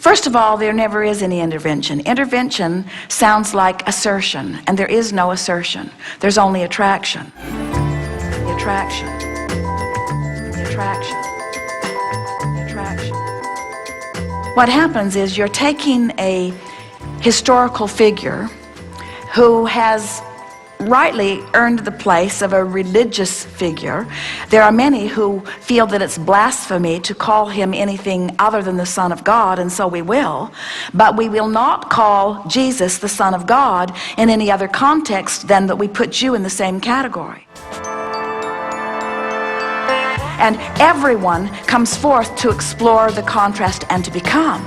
First of all, there never is any intervention. Intervention sounds like assertion, and there is no assertion. There's only attraction. Attraction. Attraction. Attraction. What happens is you're taking a historical figure who has rightly earned the place of a religious figure. There are many who feel that it's blasphemy to call him anything other than the Son of God, and so we will. But we will not call Jesus the Son of God in any other context than that we put you in the same category. And everyone comes forth to explore the contrast and to become.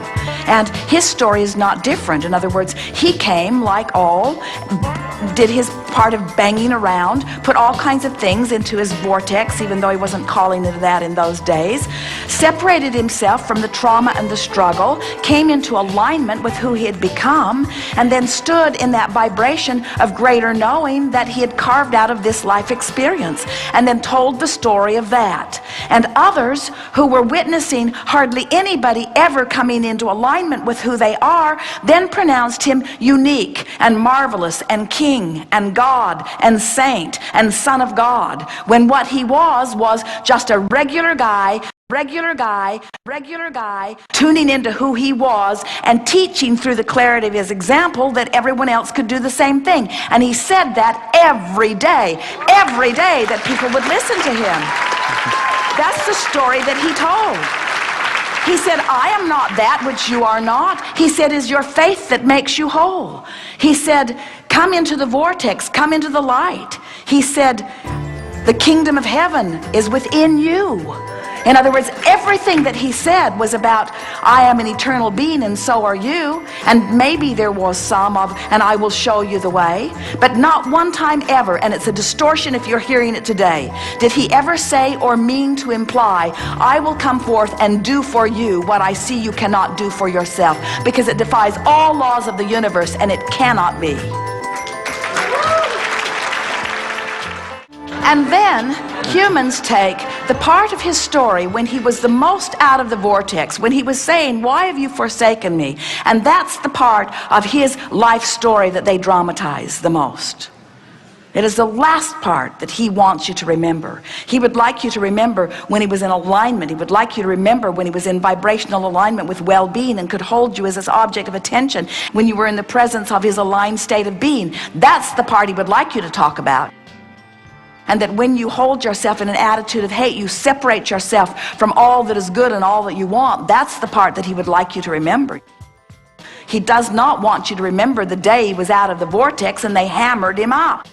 And his story is not different. In other words, he came like all, did his part of banging around, put all kinds of things into his vortex, even though he wasn't calling it that in those days, separated himself from the trauma and the struggle, came into alignment with who he had become, and then stood in that vibration of greater knowing that he had carved out of this life experience, and then told the story of that. And others who were witnessing hardly anybody ever coming into alignment with who they are, then pronounced him unique and marvelous and king and God and saint and Son of God, when what he was just a regular guy, tuning into who he was and teaching through the clarity of his example that everyone else could do the same thing. And he said that every day that people would listen to him. That's the story that he told. He said, I am not that which you are not. He said, is your faith that makes you whole. He said, come into the vortex, come into the light. He said, the kingdom of heaven is within you. In other words, everything that he said was about, I am an eternal being and so are you. And maybe there was some of, and I will show you the way. But not one time ever, and it's a distortion if you're hearing it today, did he ever say or mean to imply, I will come forth and do for you what I see you cannot do for yourself. Because it defies all laws of the universe, and it cannot be. And then humans take the part of his story when he was the most out of the vortex, when he was saying, why have you forsaken me? And that's the part of his life story that they dramatize the most. It is the last part that he wants you to remember. He would like you to remember when he was in alignment. He would like you to remember when he was in vibrational alignment with well-being and could hold you as his object of attention when you were in the presence of his aligned state of being. That's the part he would like you to talk about. And that when you hold yourself in an attitude of hate, you separate yourself from all that is good and all that you want. That's the part that he would like you to remember. He does not want you to remember the day he was out of the vortex and they hammered him up.